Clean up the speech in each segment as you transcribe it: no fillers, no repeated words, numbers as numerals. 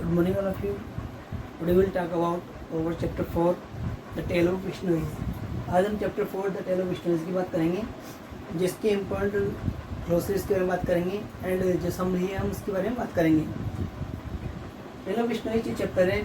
Good morning all of you. Today we will talk about over chapter 4 The Tale of Vishnuyas. आज हम chapter 4 the tell of विष्णुइज की बात करेंगे, जिसके important ग्लोसरीज के बारे में बात करेंगे एंड जो समरी है हम उसके बारे में बात करेंगे। टेल ऑफ विष्णुइज ये चैप्टर है,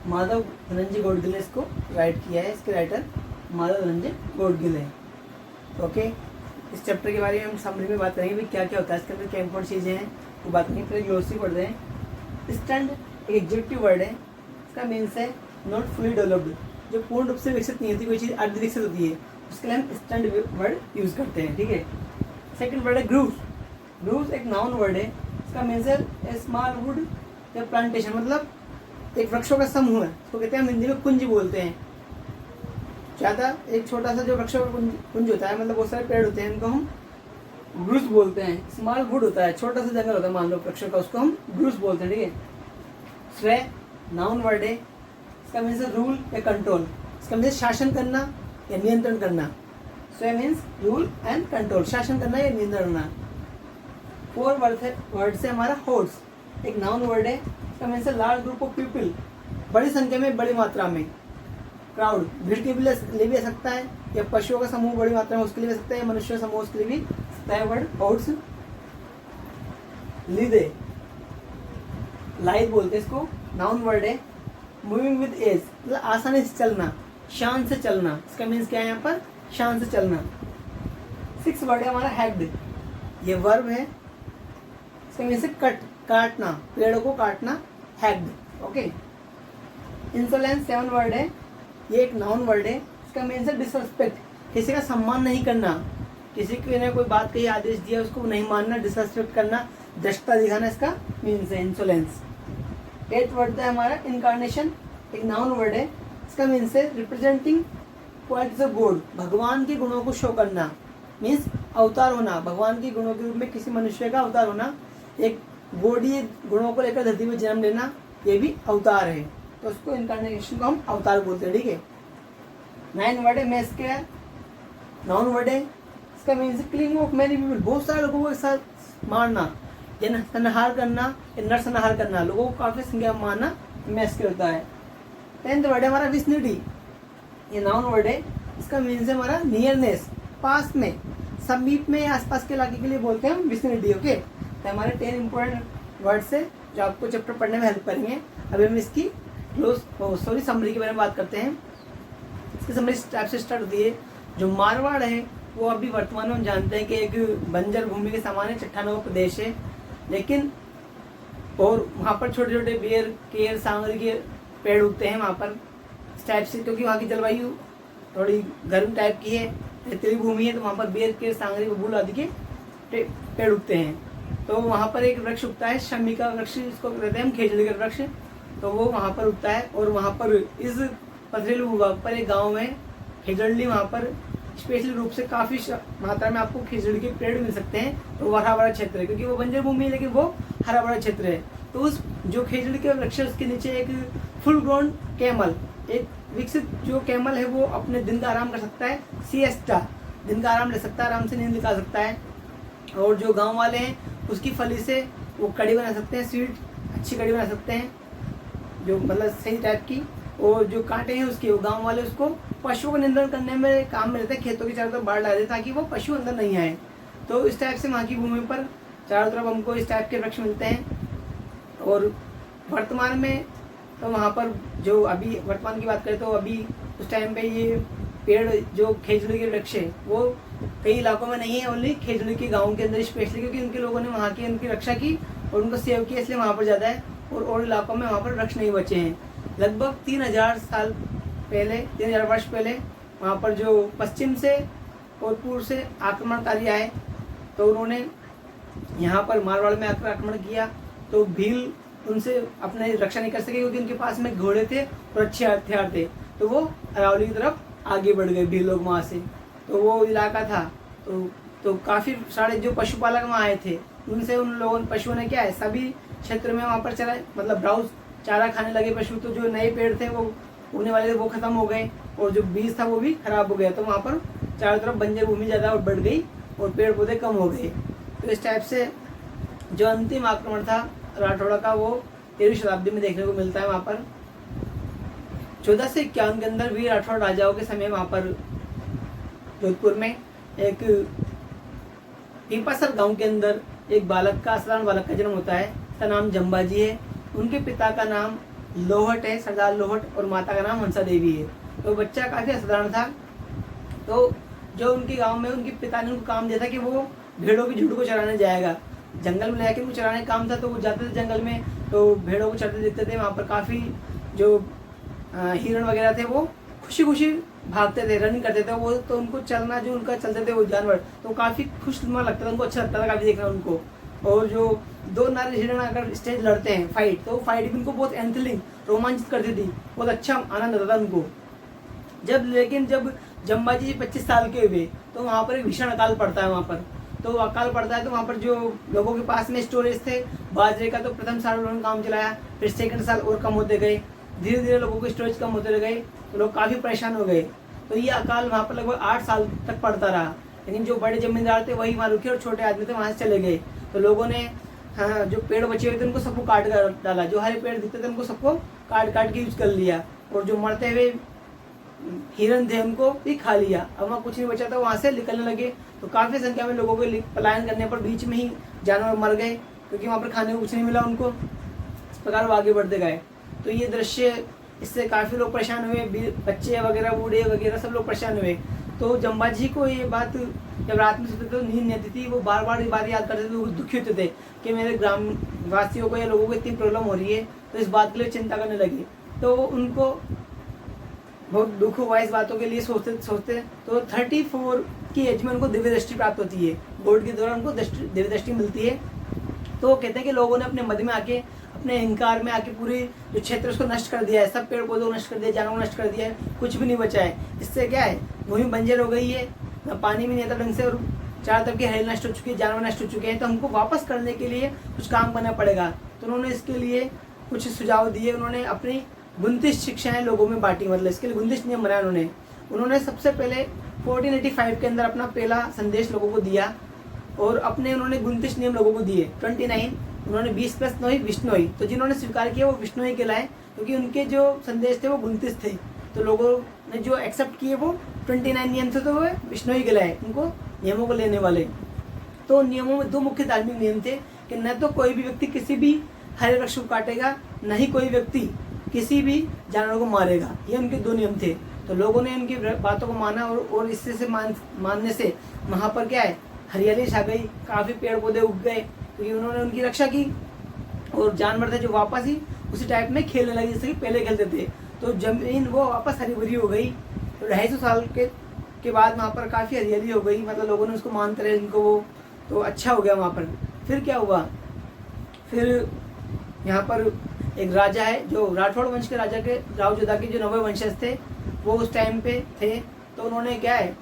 माधव धनंजय गौडगिल ने इसको राइट किया है। इसके राइटर माधव धनंजय गौडगिल है। ओके, इस चैप्टर के बारे में हम समरी में बात करेंगे भी क्या क्या होता है, इसके अंदर क्या इंपॉर्टेंट चीज़ें हैं वो बात करेंगे। फिर ग्लोसरी पढ़ रहे हैं। स्टैंड एक एग्जेक्टिव वर्ड है, इसका मीन्स है नॉट फुली डेवलप्ड, जो पूर्ण रूप से विकसित नहीं होती, कोई चीज़ अर्ध विकसित होती है, उसके लिए हम स्टैंड वर्ड यूज़ करते हैं। ठीक है। सेकंड वर्ड है ग्रूव्स। ग्रूव्स एक नाउन वर्ड है, इसका मीन्स है ए स्मॉल वुड या प्लांटेशन, मतलब एक वृक्षों का समूह है, उसको कहते हैं हम हिंदी में कुंज बोलते हैं। ज़्यादा एक छोटा सा जो वृक्षों का कुंज होता है, मतलब बहुत सारे पेड़ होते हैं, इनको हम ग्रूस बोलते हैं। स्मॉल वुड होता है, छोटा सा जंगल होता है मान लो वृक्षों का, उसको हम ग्रूस बोलते हैं। ठीक है। स्वय नाउन वर्ड है, इसका मीन्स रूल या कंट्रोल, इसका मीन्स शासन करना या नियंत्रण करना। स्वय मीन्स रूल एंड कंट्रोल, शासन करना या नियंत्रण करना। फोर वर्ड से हमारा होर्स एक नाउन वर्ड है, इसका मीन्स है लार्ज ग्रुप ऑफ पीपल, बड़ी संख्या में, बड़ी मात्रा में। क्राउड भीड़ के लिए भी आ सकता है, या पशुओं का समूह बड़ी मात्रा में उसके लिए भी सकता है, या मनुष्य का समूह उसके लिए भी सकता है वर्ड होर्स। लीदे लाइट बोलते हैं इसको, नाउन वर्ड है। मूविंग विद एज मतलब आसानी से चलना, शान से चलना, इसका मीन्स क्या है यहाँ पर, शान से चलना। सिक्स वर्ड है हमारा हैग्ड, ये वर्ब है, इसका मीन्स है कट, काटना, पेड़ों को काटना, हैग्ड। ओके। इंसोलेंस सेवन वर्ड है, ये एक नाउन वर्ड है, इसका मीन्स है डिसरिस्पेक्ट, किसी का सम्मान नहीं करना, किसी के ने कोई बात कही, आदेश दिया, उसको नहीं मानना, डिसरिस्पेक्ट करना, दृष्टता दिखाना, इसका मीन्स है इंसोलेंस। एट वर्ड है हमारा इनकारनेशन, एक नाउन वर्ड है, इसका मीन्स है रिप्रेजेंटिंग क्वालिटीज ऑफ गॉड, भगवान के गुणों को शो करना, मीन्स अवतार होना, भगवान के गुणों के रूप में किसी मनुष्य का अवतार होना, एक गॉडीय गुणों को लेकर धरती में जन्म लेना, ये भी अवतार है, तो उसको इनकारनेशन को हम अवतार बोलते हैं। ठीक है। नाइन वर्ड है मैस्केयर, नाउन वर्ड है, इसका means killing of many people, बहुत सारे लोगों को एक साथ मारना, या संहार करना, या नरसंहार करना, लोगों को काफी संख्या में मारना मैस्केयर होता है। टेंथ वर्ड है हमारा विसिनिटी, ये नाउन वर्ड है, इसका मीन्स है हमारा नियरनेस, पास में, समीप में, आसपास के इलाके के लिए बोलते हैं हम विसिनिटी। ओके। तो हमारे 10 इंपॉर्टेंट वर्ड्स है जो आपको चैप्टर पढ़ने में हेल्प करेंगे। अभी हम इसकी समरी के बारे में बात करते हैं। इसकी समरी टाइप से स्टार्ट होती है। जो मारवाड़ है वो अभी वर्तमान में हम जानते हैं कि एक बंजर भूमि के समान है, चट्टानों का प्रदेश है, लेकिन और वहाँ पर छोटे छोटे बेर, केर, सांगरी के पेड़ उगते हैं वहाँ पर इस टाइप से, क्योंकि वहाँ की जलवायु थोड़ी गर्म टाइप की है, रेतीली भूमि है, तो वहाँ पर बेर, केर, सांगरी, बबूल आदि के पेड़ उगते हैं। तो वहाँ पर एक वृक्ष उगता है, शमी का वृक्ष, इसको कहते हैं हम खेजड़ी का वृक्ष, तो वो वहाँ पर उगता है। और वहाँ पर इस पथरेलू भूभाग पर एक गाँव में खेजड़ी, वहाँ पर स्पेशली रूप से काफ़ी मात्रा में आपको खिचड़ी के पेड़ मिल सकते हैं। तो वो हरा भरा क्षेत्र है, क्योंकि वो बंजर भूमि है लेकिन वो हरा भरा क्षेत्र है। तो उस जो खिचड़ी के वृक्ष है उसके नीचे एक फुल ग्रोन कैमल, एक विकसित जो कैमल है वो अपने दिन का आराम कर सकता है, सिएस्टा, दिन का आराम ले सकता है, आराम से नींद निकाल सकता है। और जो गाँव वाले हैं उसकी फली से वो कड़ी बना सकते हैं, स्वीट अच्छी कड़ी बना सकते हैं, जो मतलब सही टाइप की। और जो कांटे हैं उसके, वो गांव वाले उसको पशुओं को नियंत्रण करने में काम में लेते हैं, खेतों के चारों तरफ बाढ़ डालते ताकि वो पशु अंदर नहीं आए। तो इस टाइप से वहाँ की भूमि पर चारों तरफ हमको इस टाइप के वृक्ष मिलते हैं। और वर्तमान में तो वहाँ पर जो अभी वर्तमान की बात करें तो अभी उस टाइम पे ये पेड़ जो खेजड़ी के वृक्ष है वो कई इलाकों में नहीं है, ओनली खेजड़ी के गाँव के अंदर स्पेशली, क्योंकि उनके लोगों ने वहाँ की उनकी रक्षा की और उनको सेव किया, इसलिए वहाँ पर ज़्यादा है। और इलाकों में वहाँ पर वृक्ष नहीं बचे हैं। लगभग 3000 साल पहले, 3000 वर्ष पहले वहाँ पर जो पश्चिम से और पूर्व से आक्रमणकारी आए, तो उन्होंने यहाँ पर मारवाड़ में आकर आक्रमण किया। तो भील उनसे अपने रक्षा नहीं कर सके, क्योंकि उनके पास में घोड़े थे और अच्छे हथियार थे। तो वो अरावली की तरफ आगे बढ़ गए भील लोग वहाँ से। तो वो इलाका था, तो काफ़ी सारे जो पशुपालक वहाँ आए थे, उनसे उन लोगों पशुओं ने क्या है सभी क्षेत्र में वहाँ पर चलाए, मतलब ब्राउज चारा खाने लगे पशु। तो जो नए पेड़ थे वो उगने वाले थे वो खत्म हो गए, और जो बीज था वो भी खराब हो गया। तो वहाँ पर चारों तरफ बंजर भूमि ज़्यादा बढ़ गई और पेड़ पौधे कम हो गए। तो इस टाइप से जो अंतिम आक्रमण था राठौड़ा का वो 13वीं शताब्दी में देखने को मिलता है वहाँ पर। 1451 के अंदर वीर राठौड़ राजाओं के समय वहाँ पर जोधपुर में एक पीपासर गांव के अंदर एक बालक का, साधारण बालक का जन्म होता है। उसका नाम जम्बाजी है। उनके पिता का नाम लोहट है, सरदार लोहट, और माता का नाम हंसा देवी है। तो बच्चा काफ़ी असाधारण था। तो जो उनके गांव में उनके पिता ने उनको काम दिया था कि वो भेड़ों की झुंड को चराने जाएगा। जंगल में जाके उनको चराने का काम था, तो वो जाते थे जंगल में, तो भेड़ों को चरते दिखते थे। वहाँ पर काफ़ी जो हिरण वगैरह थे वो खुशी खुशी भागते थे, रनिंग करते थे वो। तो उनको चलना, जो उनका चलते थे वो जानवर, तो काफ़ी खुशनुमा लगता था उनको, अच्छा लगता था काफ़ी देखना उनको। और जो दो नारी हिरण अगर स्टेज लड़ते हैं फाइट, तो फाइट भी उनको बहुत एंथलिंग, रोमांचित करती थी, बहुत अच्छा आनंद आता था उनको। लेकिन जब जम्बाजी जी 25 साल के हुए तो वहाँ पर एक भीषण अकाल पड़ता है। वहाँ पर तो अकाल पड़ता है, तो वहाँ पर जो लोगों के पास में स्टोरेज थे बाजरे का, तो प्रथम साल उन्होंने काम चलाया, फिर सेकंड साल और कम होते गए, धीरे धीरे लोगों के स्टोरेज कम होते गए, तो लोग काफ़ी परेशान हो गए। तो ये अकाल वहाँ पर लगभग 8 साल तक पड़ता रहा। लेकिन जो बड़े जमींदार थे वही वहाँ रुके और छोटे आदमी थे वहाँ से चले गए। तो लोगों ने जो पेड़ बचे हुए थे उनको सबको काट कर डाला, जो हरे पेड़ दिखते थे उनको सबको काट काट के यूज कर लिया, और जो मरते हुए हिरन थे उनको भी खा लिया। अब वहाँ कुछ नहीं बचा था, वहाँ से निकलने लगे। तो काफ़ी संख्या में लोगों के पलायन करने पर बीच में ही जानवर मर गए, क्योंकि वहाँ पर खाने को कुछ नहीं मिला उनको। इस प्रकार वो आगे बढ़ते गए। तो ये दृश्य, इससे काफ़ी लोग परेशान हुए, बच्चे वगैरह, बूढ़े वगैरह सब लोग परेशान हुए। तो जम्बाजी को ये बात जब रात में सोते थे तो नींद नहीं आती थी, वो बार बार ये बात याद करते थे, वो दुखी होते थे कि मेरे ग्राम वासियों को या लोगों को इतनी प्रॉब्लम हो रही है। तो इस बात के लिए चिंता करने लगे। तो उनको बहुत दुख हुआ इस बातों के लिए, सोचते सोचते। तो 34 की एज में उनको दिव्य दृष्टि प्राप्त होती है। बोर्ड के दौरान उनको दिव्य दृष्टि मिलती है। तो वो कहते हैं कि लोगों ने अपने मद में आके, अपने अहंकार में आके पूरी जो क्षेत्र उसको नष्ट कर दिया है, सब पेड़ पौधों को नष्ट कर दिया, जानवरों को नष्ट कर दिया है, कुछ भी नहीं बचा है। इससे क्या है, भूमि बंजर हो गई है, ना पानी भी नहीं आता ढंग से, और चारों तरफ की हरियाली नष्ट हो चुकी है, जानवर नष्ट हो चुके हैं। तो हमको वापस करने के लिए कुछ काम करना पड़ेगा। तो उन्होंने इसके लिए कुछ सुझाव दिए। उन्होंने अपनी 29 शिक्षाएं लोगों में बांटी, मतलब इसके लिए 29 नियम बनाए उन्होंने सबसे पहले 1485 के अंदर अपना पहला संदेश लोगों को दिया, और अपने उन्होंने 29 नियम लोगों को दिए। 29 उन्होंने 20 + 9 विष्णोई। तो जिन्होंने स्वीकार किया वो विष्णोई कहलाए, क्योंकि उनके जो संदेश थे वो 29 थे। तो लोगों ने जो एक्सेप्ट किए वो 29 नियम थे, तो वो विष्णोई कहलाए उनको नियमों को लेने वाले। तो नियमों में 2 मुख्य धार्मिक नियम थे कि न तो कोई भी व्यक्ति किसी भी हरे वृक्ष को काटेगा, न ही कोई व्यक्ति किसी भी जानवर को मारेगा। ये उनके 2 नियम थे। तो लोगों ने उनकी बातों को माना, और इससे से मानने से वहाँ पर क्या है, हरियाली छा गई, काफ़ी पेड़ पौधे उग गए, क्योंकि उन्होंने उनकी रक्षा की। और जानवर थे जो वापस ही उसी टाइप में खेलने लगे जैसे कि पहले खेलते थे। तो जमीन वो वापस हरी भरी हो गई। तो 250 साल के बाद वहाँ पर काफ़ी हरियाली हो गई, मतलब लोगों ने उसको मानते रहे इनको वो, तो अच्छा हो गया वहाँ पर। फिर क्या हुआ, फिर यहाँ पर एक राजा है जो राठौड़ वंश के राजा के, राव जोधा के जो 90 वंशज थे वो उस टाइम पे थे। तो उन्होंने क्या है,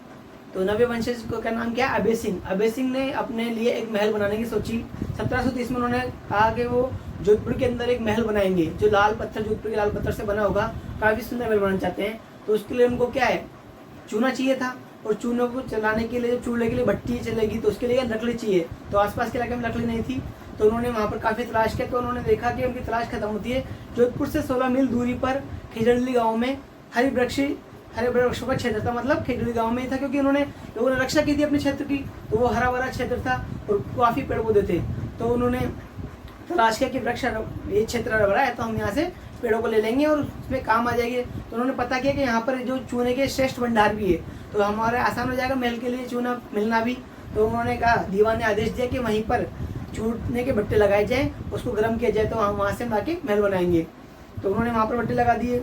तो 90 वंशज का नाम क्या है, अभय सिंह। अभय सिंह ने अपने लिए एक महल बनाने की सोची। 1730 में उन्होंने कहा कि वो जोधपुर के अंदर एक महल बनाएंगे, जो लाल पत्थर, जोधपुर के लाल पत्थर से बना होगा, काफ़ी सुंदर महल बनाना चाहते हैं। तो उसके लिए उनको क्या है, चूना चाहिए था, और चूनों को चलाने के लिए, चूल्हे के लिए भट्टी चलेगी, तो उसके लिए लकड़ी चाहिए। तो आसपास के इलाके में लकड़ी नहीं थी, तो उन्होंने वहाँ पर काफ़ी तलाश किया। तो उन्होंने देखा कि उनकी तलाश खत्म होती है जोधपुर से 16 मील दूरी पर खिजड़ली गाँव में हरे वृक्षों का क्षेत्र था, मतलब खिजड़ी गांव में ही था, क्योंकि लोगों ने रक्षा की थी अपने क्षेत्र की। तो वो हरा भरा क्षेत्र था और काफ़ी पेड़ पौधे थे। तो उन्होंने तलाश किया कि वृक्ष, ये क्षेत्र हरा भरा है, तो हम यहाँ से पेड़ों को ले लेंगे और उसमें काम आ जाएंगे। तो उन्होंने पता किया कि यहाँ पर जो चूने के श्रेष्ठ भंडार भी है, तो हमारे आसान हो जाएगा महल के लिए चूना मिलना भी। तो उन्होंने कहा, दीवान ने आदेश दिया कि वहीं पर चूने के भट्टे लगाए जाएँ, उसको गर्म किया जाए, तो हम वहाँ से हम आके महल बनाएंगे। तो उन्होंने वहाँ पर भट्टे लगा दिए।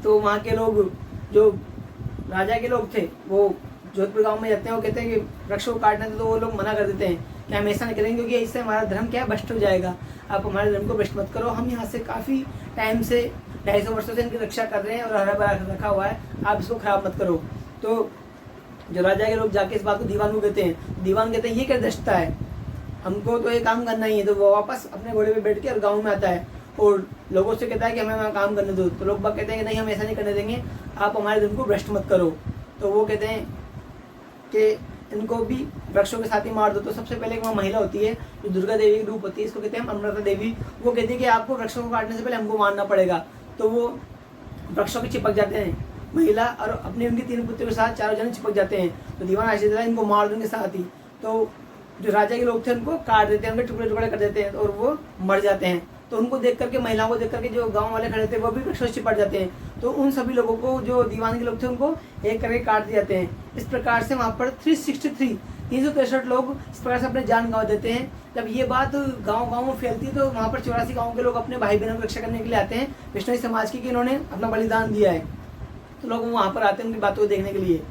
तो वहाँ के लोग, जो राजा के लोग थे, वो जोधपुर गांव में जाते हैं, वो कहते हैं कि वृक्षों को काटने थे, तो वो लोग मना कर देते हैं कि हम ऐसा नहीं करेंगे, क्योंकि इससे हमारा धर्म क्या है, भ्रष्ट हो जाएगा। आप हमारे धर्म को भ्रष्ट मत करो, हम यहाँ से काफ़ी टाइम से 250 वर्षों से इनकी रक्षा कर रहे हैं और हरा भरा रखा हुआ है, आप इसको खराब मत करो। तो जो राजा के लोग जाके इस बात को दीवान को कहते हैं, दीवान कहते हैं ये क्या दृष्टता है, हमको तो ये काम करना ही है। तो वो वापस अपने घोड़े पे बैठ के और गाँव में आता है और लोगों से कहता है कि हमें वहाँ काम करने दो। तो लोग बाग कहते हैं कि नहीं, हम ऐसा नहीं करने देंगे, आप हमारे धर्म को भ्रष्ट मत करो। तो वो कहते हैं कि इनको भी वृक्षों के साथ ही मार दो। तो सबसे पहले एक वहाँ महिला होती है जो दुर्गा देवी की रूप होती है, इसको कहते हैं अमृता देवी। वो कहती है कि आपको वृक्षों को काटने से पहले हमको मारना पड़ेगा। तो वो वृक्षों के चिपक जाते हैं, महिला और अपनी उनकी 3 पुत्रों के साथ चारों जने चिपक जाते हैं। तो दीवान आशीष इनको मार देंगे साथ ही। तो जो राजा के लोग थे उनको काट देते हैं, उनके टुकड़े टुकड़े कर देते हैं और वो मर जाते हैं। तो उनको देख करके, महिलाओं को देख करके जो गांव वाले खड़े थे वो भी वृक्षों से चिपट जाते हैं। तो उन सभी लोगों को, जो दीवान के लोग थे, उनको एक करके काट दिए जाते हैं। इस प्रकार से वहाँ पर 363 लोग इस प्रकार से अपने जान गंवा देते हैं। जब ये बात गांव में फैलती है तो वहाँ पर 84 गाँव के लोग अपने भाई बहनों की रक्षा करने के लिए आते हैं, विष्णु समाज की, कि इन्होंने अपना बलिदान दिया है। तो लोग वहाँ पर आते हैं उनकी बातों को देखने के लिए।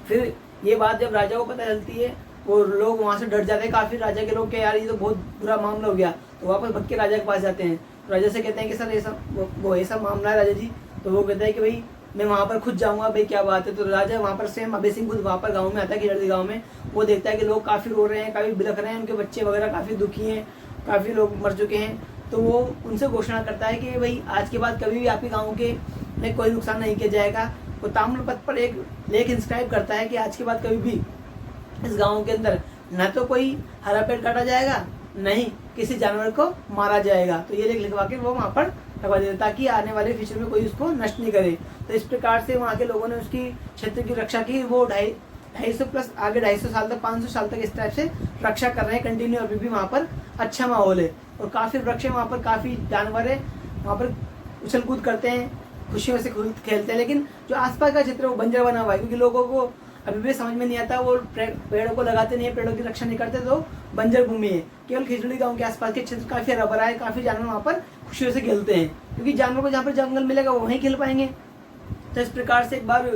फिर ये बात जब राजा को पता चलती है और लोग वहाँ से डर जाते हैं काफ़ी, राजा के लोग, के यार ये तो बहुत बुरा मामला हो गया। तो वापस भग के राजा के पास जाते हैं। राजा से कहते हैं कि सर ऐसा वो ऐसा मामला है राजा जी। तो वो कहता है कि भाई मैं वहाँ पर खुद जाऊँगा, भाई क्या बात है। तो राजा वहाँ पर स्वयं अभय सिंह खुद वहाँ पर गाँव में आता है, खिजड़ी गाँव में। वो देखता है कि लोग काफ़ी रो रहे हैं, काफ़ी बिलख रहे हैं, उनके बच्चे वगैरह काफ़ी दुखी हैं, काफ़ी लोग मर चुके हैं। तो वो उनसे घोषणा करता है कि भाई आज के बाद कभी भी आपके गाँव के में कोई नुकसान नहीं किया जाएगा। वो ताम्रपत्र पर एक लेख इंस्क्राइब करता है कि आज के बाद कभी भी इस गाँव के अंदर न तो कोई हरा पेड़ काटा जाएगा, नहीं किसी जानवर को मारा जाएगा। तो ये लेख लिखवा के वो वहाँ पर लगवा देते ताकि आने वाले फ्यूचर में कोई उसको नष्ट नहीं करे। तो इस प्रकार से वहाँ के लोगों ने उसकी क्षेत्र की रक्षा की। वो 250 प्लस आगे 250 साल तक, 500 साल तक इस टाइप से रक्षा कर रहे हैं कंटिन्यू। अभी भी वहाँ पर अच्छा माहौल है और काफ़ी वृक्ष है वहाँ पर, काफ़ी जानवर है वहाँ पर, उछल कूद करते हैं, खुशियों से खेलते हैं। लेकिन जो आसपास का क्षेत्र है वो बंजर बना हुआ है, क्योंकि लोगों को अभी भी समझ में नहीं आता, वो पेड़ों को लगाते नहीं है, पेड़ों की रक्षा नहीं करते, तो बंजर भूमि है। केवल खिजड़ी गांव के आसपास के क्षेत्र काफ़ी हरा भरा है, काफ़ी जानवर वहाँ पर खुशियों से खेलते हैं, क्योंकि जानवर को जहाँ पर जंगल मिलेगा वो वहीं खेल पाएंगे। तो इस प्रकार से एक बार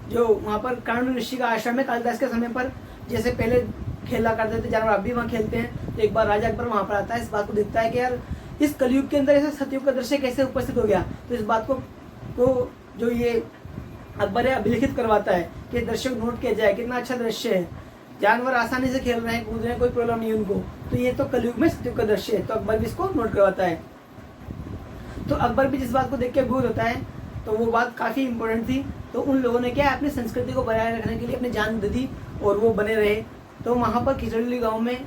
जो वहाँ पर कर्ण ऋषि का आश्रम है, कालिदास के समय पर जैसे पहले खेला करते थे जानवर, अब भी वहाँ खेलते हैं। तो एक बार राजा अकबर वहाँ पर आता है, इस बात को देखता है कि यार इस कलयुग के अंदर ऐसा सतयुग का दृश्य कैसे उपस्थित हो गया। तो इस बात को जो ये अकबर है अभिलिखित करवाता है कि दृश्य को नोट किया जाए, कितना अच्छा दृश्य है, जानवर आसानी से खेल रहे हैं, कूद रहे हैं, कोई प्रॉब्लम नहीं उनको। तो ये तो कलयुग में सतयुग का दृश्य है। तो अकबर भी इसको नोट करवाता है। तो अकबर भी जिस बात को देख के अद्भुत होता है, तो वो बात काफ़ी इंपॉर्टेंट थी। तो उन लोगों ने क्या है, अपनी संस्कृति को बनाए रखने के लिए अपनी जान दे दी और वो बने रहे। तो वहाँ पर खिजड़ी गाँव में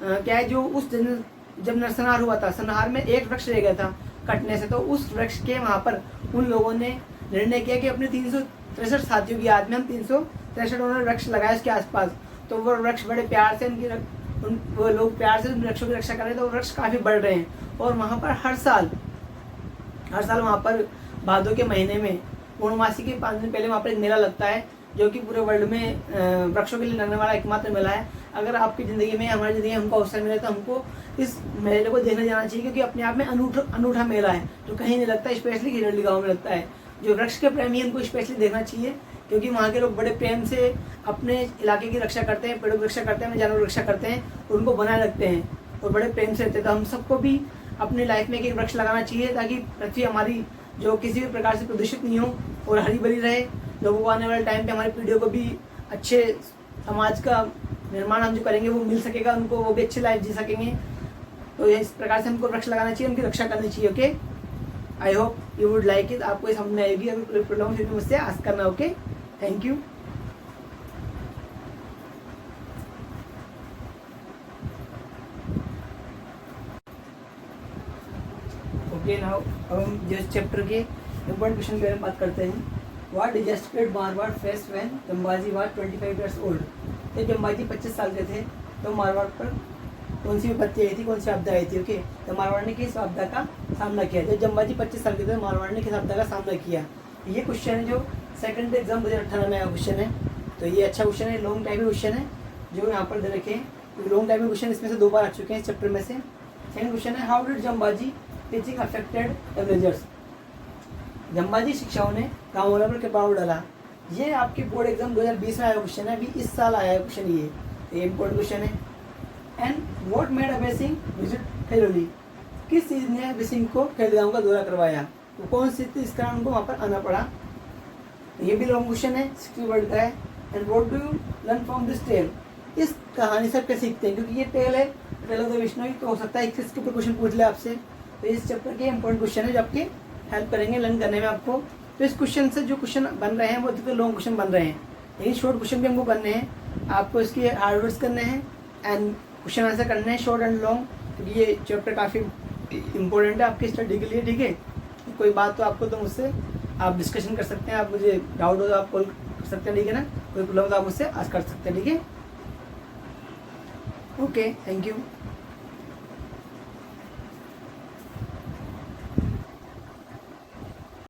क्या है, जो उस दिन जब नरसंहार हुआ था, संहार में एक वृक्ष रह गया था कटने से, तो उस वृक्ष के वहाँ पर उन लोगों ने निर्णय किया कि अपने 363 साथियों की याद में हम 363 उन्होंने वृक्ष लगाए उसके आसपास। तो वो वृक्ष बड़े प्यार से वो लोग प्यार से उन वृक्षों की रक्षा कर रहे हैं। तो वृक्ष काफ़ी बढ़ रहे हैं और वहाँ पर हर साल वहाँ पर भादों के महीने में पूर्णमासी के 5 दिन पहले वहाँ पर एक मेला लगता है, जो कि पूरे वर्ल्ड में वृक्षों के लिए लगने वाला एकमात्र मेला है। अगर आपकी ज़िंदगी में, हमारी ज़िंदगी में हमको अवसर मिले तो हमको इस मेले को देखने जाना चाहिए, क्योंकि अपने आप में अनूठा मेला है जो कहीं नहीं लगता, स्पेशली खिजड़ी गाँव में लगता है। जो वृक्ष के प्रेमी हैं उनको स्पेशली देखना चाहिए, क्योंकि वहाँ के लोग बड़े प्रेम से अपने इलाके की रक्षा करते हैं, पेड़ों की रक्षा करते हैं, अपने जानवरों की रक्षा करते हैं, उनको बनाए रखते हैं और बड़े प्रेम से रहते हैं। तो हम सबको भी अपनी लाइफ में एक वृक्ष लगाना चाहिए, ताकि पृथ्वी हमारी जो किसी भी प्रकार से प्रदूषित नहीं हो और हरी भरी रहे। लोगों को आने वाले टाइम पे, हमारी पीढ़ियों को भी अच्छे समाज का निर्माण हम जो करेंगे वो मिल सकेगा उनको, वो भी अच्छी लाइफ जी सकेंगे। तो इस प्रकार से हमको वृक्ष लगाना चाहिए, उनकी रक्षा करनी चाहिए। Okay, I hope you would like it. आपको समझ में आएगी। अगर कोई प्रॉब्लम है तो मुझसे आस्क करना। Okay, thank you. Okay, now अब हम जिस चैप्टर के इम्पोर्टेंट क्वेश्चन के बारे में बात करते हैं। What disaster did Marwar face when Jambaji was 25 years old। तो जम्बाजी 25 साल के थे तो मारवाड़ पर कौन सी विपत्ति आई थी, कौन सी आपदा आई थी। ओके, तो मारवाड़ ने किस आपदा का सामना किया। जब जम्बाजी 25 साल के थे, मारवाड़ ने किस आपदा का सामना किया। ये क्वेश्चन है जो सेकंड एग्जाम 2018 में आया क्वेश्चन है। तो ये अच्छा क्वेश्चन है, लॉन्ग टाइम क्वेश्चन है जो यहाँ पर दे रखे हैं। लॉन्ग टाइम क्वेश्चन इसमें से 2 बार आ चुके हैं इस चैप्टर में से। सेकंड क्वेश्चन है, how did Jambaji teaching affected the villagers. Jambaji शिक्षाओं ने गाँव वालों पर क्या प्रभाव डाला। ये आपके बोर्ड एग्जाम 2020 में आया क्वेश्चन है, अभी इस साल आया है क्वेश्चन। ये इम्पोर्टेंट क्वेश्चन है। And what made Abhay Singh visit Khairoli. किस चीज़ ने अभय सिंह को खैरगांव का दौरा करवाया, तो कौन सी थी, इस कारण उनको वहाँ पर आना पड़ा। ये भी लॉन्ग क्वेश्चन है, 60 वर्ड का है। And what do you learn from this tale. इस कहानी से क्या सीखते हैं, क्योंकि ये टेल है टेल ऑफ द विष्णु, तो हो सकता है इसके ऊपर क्वेश्चन पूछ ले आपसे। तो इस चैप्टर के इंपॉर्टेंट क्वेश्चन है जो आपके हेल्प करेंगे लर्न करने में आपको। तो इस क्वेश्चन से जो क्वेश्चन बन रहे हैं वो तो लॉन्ग क्वेश्चन बन रहे हैं, लेकिन शॉर्ट क्वेश्चन भी हमको करने हैं, आपको इसके हार्ड वर्ड्स करने हैं एंड क्वेश्चन आंसर करने हैं शॉर्ट एंड लॉन्ग, क्योंकि ये चैप्टर काफ़ी इंपॉर्टेंट है आपकी स्टडी के लिए, ठीक है। कोई बात तो आपको तो मुझसे आप डिस्कशन कर सकते हैं, आप मुझे डाउट हो तो आप कॉल कर सकते हैं, ठीक है ना। कोई प्रॉब्लम तो आप मुझसे आज कर सकते हैं, ठीक है। Okay, thank you.